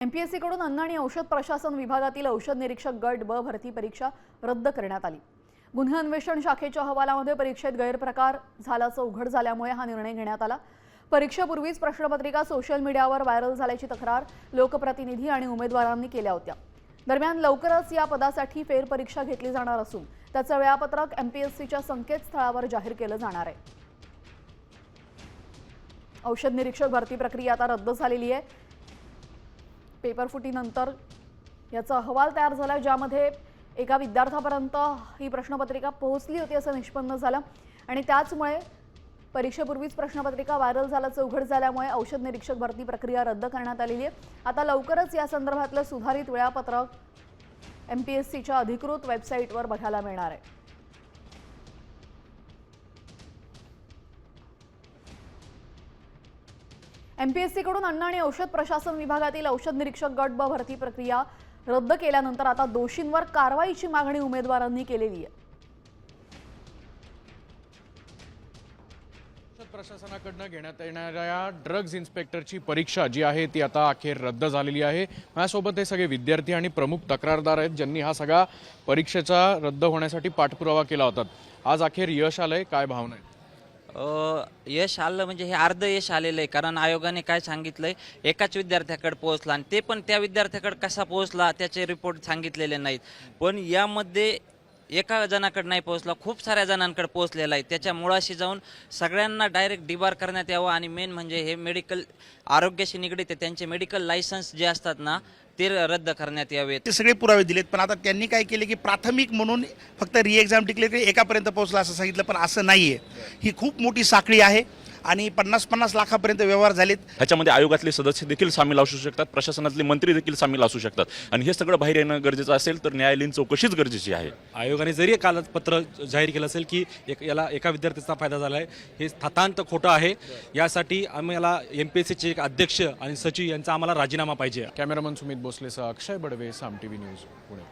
MPSC कडून अन्न आणि औषध प्रशासन विभागातील औषध निरीक्षक गट ब भरती परीक्षा रद्द करण्यात आली। गुन्हे अन्वेषण शाखेच्या अहवालामध्ये परीक्षेत गैरप्रकार झाल्याचं उघड झाल्यामुळे हा निर्णय घेण्यात आला। परीक्षेपूर्वीच प्रश्नपत्रिका सोशल मीडियावर व्हायरल झाल्याची तक्रार लोकप्रतिनिधी आणि उमेदवारांनी केल्या होत्या। दरम्यान लवकरच या पदासाठी फेरपरीक्षा घेतली जाणार असून त्याचं वेळापत्रक एमपीएससीच्या संकेतस्थळावर जाहीर केलं जाणार आहे। औषध निरीक्षक भरती प्रक्रिया आता रद्द झालेली आहे। पेपरफुटीनंतर याचा अहवाल तयार झाला, ज्यामध्ये एका विद्यार्थ्यापर्यंत ही प्रश्नपत्रिका पोहोचली होती असं निष्पन्न झालं आणि त्याचमुळे परीक्षेपूर्वीच प्रश्नपत्रिका व्हायरल झाल्याचं उघड झाल्यामुळे औषध निरीक्षक भरती प्रक्रिया रद्द करण्यात आलेली आहे। आता लवकरच या संदर्भातलं सुधारित वेळापत्रक एमपीएससीच्या अधिकृत वेबसाईटवर बघायला मिळणार आहे। एमपीएससी कडून अन्न आणि औषध प्रशासन विभागातील औषध निरीक्षक गट ब भरती प्रक्रिया रद्द केल्यानंतर आता दोषींवर कारवाईची मागणी उमेदवारांनी केलेली आहे। प्रशासनाकडून घेण्यात येणाऱ्या ड्रग्ज इन्स्पेक्टरची परीक्षा जी आहे ती आता अखेर रद्द झालेली आहे। माझ्यासोबत हे सगळे विद्यार्थी आणि प्रमुख तक्रारदार आहेत, ज्यांनी हा सगळा परीक्षेचा रद्द होण्यासाठी पाठपुरावा केला होता। आज अखेर यश आलंय, काय भावना आहे? यश आलं म्हणजे हे अर्ध यश आलेलं आहे, कारण आयोगाने काय सांगितलंय एकाच विद्यार्थ्याकडे पोहोचला आणि ते पण त्या विद्यार्थ्याकडे कसा पोहोचला त्याचे रिपोर्ट सांगितलेले नाहीत। पण यामध्ये एका जणाकडे नाही पोहोचला, खूप साऱ्या जणांकडे पोहोचलेला आहे। त्याच्या मुळाशी जाऊन सगळ्यांना डायरेक्ट डिबार करण्यात यावं आणि मेन म्हणजे हे मेडिकल आरोग्याशी निगडीत आहे, त्यांचे मेडिकल लायसन्स जे असतात ना ते रद्द करण्यात यावेत। ते सगळे पुरावे दिलेत, पण आता त्यांनी काय केले की प्राथमिक म्हणून फक्त री एक्झाम डिक्लेअर केली, एकापर्यंत पोहोचला असं सांगितलं, पण असं नाहीये। ही खूप मोठी साखळी आहे आणि 50-50 लाखापर्यंत व्यवहार झालेत। ह्याच्यामध्ये आयोगातले सदस्य देखील सामील असू शकतात, प्रशासनातले मंत्री देखील सामील असू शकतात आणि हे सगळं बाहेर येणं गरजेचं असेल तर न्यायालयीन चौकशीच गरजेची आहे। आयोगाने जरी कागदपत्र जाहीर केलं असेल की याला एका विद्यार्थ्याचा फायदा झाला आहे, हे थातांत खोटं आहे। यासाठी आम्हाला एमपीएससीचे एक अध्यक्ष आणि सचिव यांचा आम्हाला राजीनामा पाहिजे। कॅमेरामन सुमित भोसलेसह अक्षय बडवे, साम टीव्ही न्यूज, पुणे।